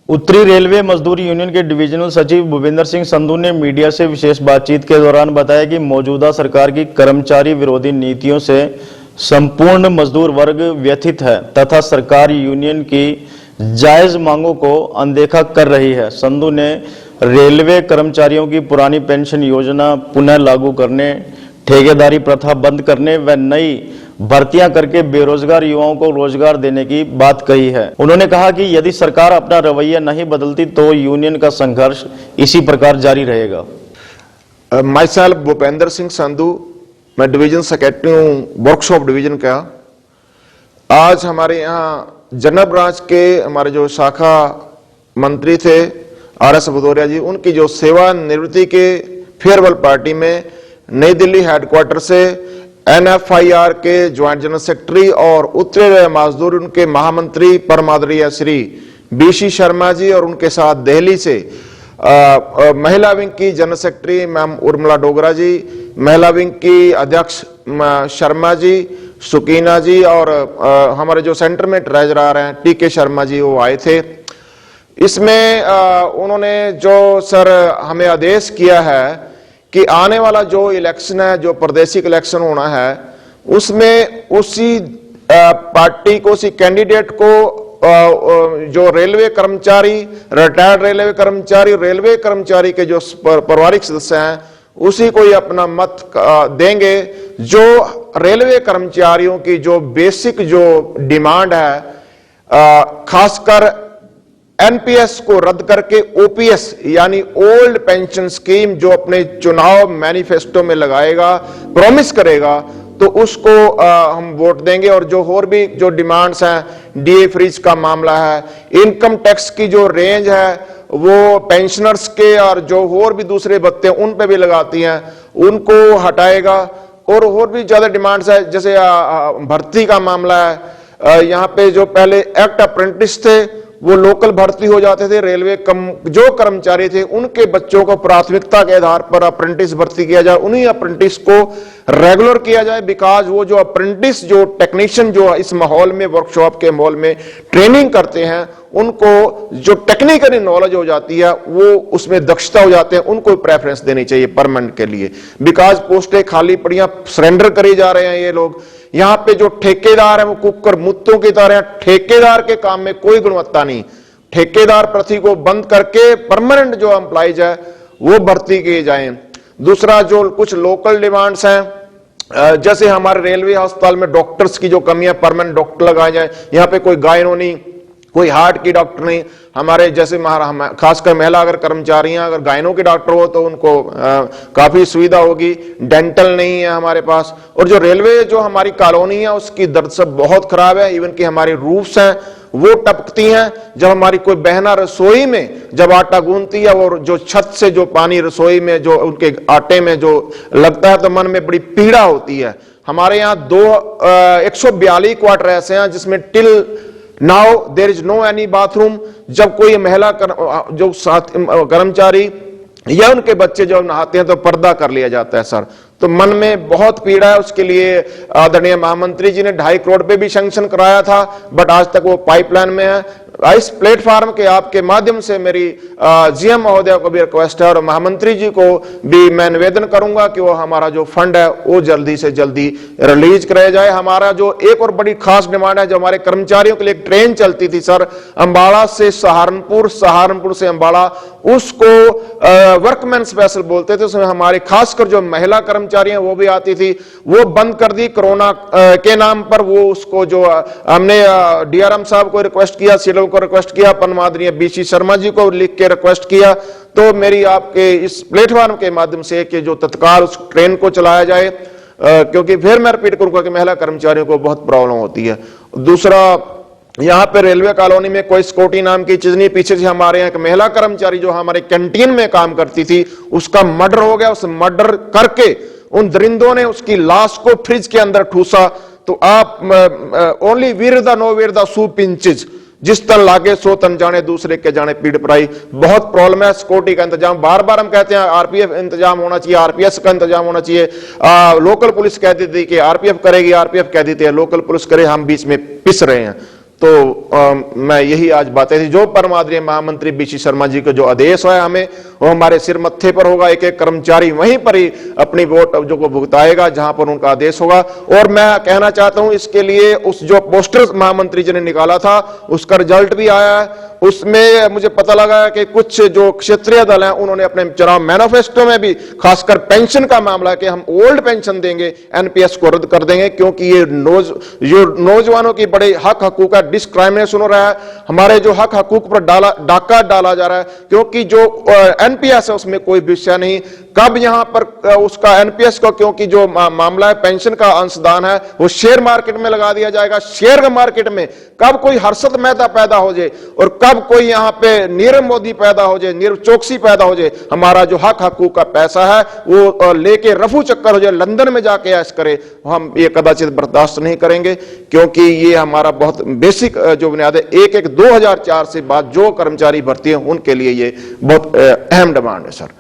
उत्तरी रेलवे मजदूर यूनियन के डिविजनल सचिव भूपेंद्र सिंह संधू ने मीडिया से विशेष बातचीत के दौरान बताया कि मौजूदा सरकार की कर्मचारी विरोधी नीतियों से संपूर्ण मजदूर वर्ग व्यथित है तथा सरकार यूनियन की जायज मांगों को अनदेखा कर रही है। संधू ने रेलवे कर्मचारियों की पुरानी पेंशन योजना पुनः लागू करने, ठेकेदारी प्रथा बंद करने व नई भर्तियां करके बेरोजगार युवाओं को रोजगार देने की बात कही है। उन्होंने कहा कि यदि सरकार अपना रवैया नहीं बदलती तो यूनियन का संघर्ष इसी प्रकार जारी रहेगा। माई सेल्फ भूपेंद्र सिंह संधू, मैं डिवीजन सेक्रेटरी हूँ वर्कशॉप डिवीजन का। आज हमारे यहाँ जनरल ब्रांच के हमारे जो शाखा मंत्री थे RS भदौरिया जी, उनकी जो सेवानिवृत्ति के फेयरवेल पार्टी में नई दिल्ली हेडक्वार्टर से NFIR के ज्वाइंट जनरल सेक्रेटरी और उत्तरी रेलवे मजदूर उनके महामंत्री परम आदरणीय श्री BC शर्मा जी और उनके साथ दिल्ली से महिला विंग की general secretary ma'am Urmila Dogra ji, महिला विंग की अध्यक्ष शर्मा जी, सुकीना जी और हमारे जो सेंटर में ट्रेजरर आ रहे हैं TK शर्मा जी, वो आए थे। इसमें उन्होंने जो सर हमें आदेश किया है कि आने वाला जो इलेक्शन है, जो प्रादेशिक इलेक्शन होना है, उसमें उसी पार्टी को, उसी कैंडिडेट को जो रेलवे कर्मचारी, रिटायर्ड रेलवे कर्मचारी के जो पारिवारिक सदस्य हैं, उसी को ही अपना मत देंगे। जो रेलवे कर्मचारियों की जो बेसिक जो डिमांड है, खासकर NPS को रद्द करके OPS यानी ओल्ड पेंशन स्कीम जो अपने चुनाव मैनिफेस्टो में लगाएगा, प्रॉमिस करेगा, तो उसको हम वोट देंगे। और जो और भी जो डिमांड्स हैं, DA फ्रीज का मामला है, इनकम टैक्स की जो रेंज है वो पेंशनर्स के और जो और भी दूसरे भत्ते उन पे भी लगाती हैं, उनको हटाएगा। और भी ज्यादा डिमांड्स है, जैसे भर्ती का मामला है। यहाँ पे जो पहले एक्ट अप्रेंटिस थे वो लोकल भर्ती हो जाते थे, रेलवे जो कर्मचारी थे उनके बच्चों को प्राथमिकता के आधार पर अप्रेंटिस भर्ती किया जाए, उन्हीं अप्रेंटिस को रेगुलर किया जाए। बिकॉज वो जो अप्रेंटिस जो टेक्नीशियन जो इस माहौल में, वर्कशॉप के माहौल में ट्रेनिंग करते हैं, उनको जो टेक्निकली नॉलेज हो जाती है, वो उसमें दक्षता हो जाते हैं, उनको प्रेफरेंस देनी चाहिए परमानेंट के लिए। बिकॉज पोस्टें खाली पड़ियां सरेंडर करी जा रहे हैं ये लोग। यहाँ पे जो ठेकेदार है वो कुकर मुत्तों की तरह, ठेकेदार के काम में कोई गुणवत्ता नहीं। ठेकेदार प्रथि को बंद करके परमानेंट जो एम्प्लॉइज है वो भर्ती किए जाएं। दूसरा जो कुछ लोकल डिमांड्स हैं, जैसे हमारे रेलवे अस्पताल में डॉक्टर्स की जो कमी है, परमानेंट डॉक्टर लगाए जाए। यहाँ पे कोई गायनो नहीं, कोई हार्ट की डॉक्टर नहीं। हमारे जैसे खासकर महिला अगर कर्मचारियां अगर गायनो के डॉक्टर हो तो उनको काफी सुविधा होगी। डेंटल नहीं है हमारे पास। और जो रेलवे जो हमारी कॉलोनी है उसकी दर्द सब बहुत खराब है। इवन कि हमारी रूफ्स हैं वो टपकती हैं। जब हमारी कोई बहना रसोई में जब आटा गूंथती है और जो छत से जो पानी रसोई में जो उनके आटे में जो लगता है तो मन में बड़ी पीड़ा होती है। हमारे यहाँ 142 क्वार्टर ऐसे हैं जिसमें till now there is no any bathroom. जब कोई महिला जो कर्मचारी या उनके बच्चे जब नहाते हैं तो पर्दा कर लिया जाता है सर। तो मन में बहुत पीड़ा है। उसके लिए आदरणीय महामंत्री जी ने 2.5 करोड़ पे भी सैंक्शन कराया था, बट आज तक वो पाइपलाइन में है। इस प्लेटफॉर्म के आपके माध्यम से मेरी GM महोदय को भी रिक्वेस्ट है और महामंत्री जी को भी मैं निवेदन करूंगा कि वो हमारा जो फंड है वो जल्दी से जल्दी रिलीज कराया जाए। हमारा जो एक और बड़ी खास डिमांड है, जो हमारे कर्मचारियों के लिए एक ट्रेन चलती थी सर, अंबाला से सहारनपुर, सहारनपुर से अंबाला, उसको वर्कमैन स्पेशल बोलते थे। उसमें हमारे खासकर जो महिला कर्मचारी हैं वो भी आती थी, वो बंद कर दी कोरोना के नाम पर। वो उसको जो हमने DRM साहब को रिक्वेस्ट किया, CDO को रिक्वेस्ट किया, परमादरणीय BC शर्मा जी को लिख के रिक्वेस्ट किया। तो मेरी आपके इस प्लेटफॉर्म के माध्यम से कि जो तत्काल उस ट्रेन को चलाया जाए, क्योंकि फिर मैं रिपीट करूंगा कि महिला कर्मचारियों को बहुत प्रॉब्लम होती है। दूसरा, यहाँ पे रेलवे कॉलोनी में कोई सिक्योरिटी नाम की चीज नहीं। पीछे से हमारे यहाँ एक महिला कर्मचारी जो हमारे कैंटीन में काम करती थी, उसका मर्डर हो गया। उस मर्डर करके उन दरिंदों ने उसकी लाश को फ्रिज के अंदर ठूसा। तो आप ओनली वीर दा नो वीर दा सू पिंचेज, जिस तन लागे सो तन जाने, दूसरे के जाने पीड़ पराई। बहुत प्रॉब्लम है। सिक्योरिटी का इंतजाम बार बार हम कहते हैं, RPF इंतजाम होना चाहिए, RPS का इंतजाम होना चाहिए। लोकल पुलिस कहती थी कि RPF करेगी, RPF कहती थी लोकल पुलिस करे, हम बीच में पिस रहे हैं। तो मैं यही आज बातें थी, जो परम आदरणीय महामंत्री बीसी शर्मा जी का जो आदेश है हमें, वो हमारे सिर मत्थे पर होगा। एक एक कर्मचारी वहीं पर ही अपनी वोट जो को भुगताएगा जहां पर उनका आदेश होगा। और मैं कहना चाहता हूं, इसके लिए उस जो पोस्टर महामंत्री जी ने निकाला था उसका रिजल्ट भी आया है। उसमें मुझे पता लगा कि कुछ जो क्षेत्रीय दल हैं उन्होंने अपने चुनाव मैनिफेस्टो में भी खासकर पेंशन का मामला कि हम ओल्ड पेंशन देंगे, एनपीएस को रद्द कर देंगे, क्योंकि ये नौजवानों की बड़े हक हकूक का डिस्क्राइमिनेशन हो रहा है। हमारे जो हक हकूक पर डाका डाला जा रहा है, क्योंकि जो एनपीएस है उसमें कोई विषय नहीं। कब यहां पर उसका एनपीएस का, क्योंकि जो मामला है पेंशन का अंशदान है वो शेयर मार्केट में लगा दिया जाएगा। शेयर मार्केट में कब कोई हर्षद मेहता पैदा हो जाए और कब कोई यहां पे नीरव मोदी पैदा हो जाए, नीरव चोकसी पैदा हो जाए, हमारा जो हक हकूक का पैसा है वो लेके रफू चक्कर हो जाए, लंदन में जाके ऐश करे, हम ये कदाचित बर्दाश्त नहीं करेंगे। क्योंकि ये हमारा बहुत बेसिक जो बुनियाद है, 2004 से बाद जो कर्मचारी भर्ती है उनके लिए ये बहुत अहम डिमांड है सर।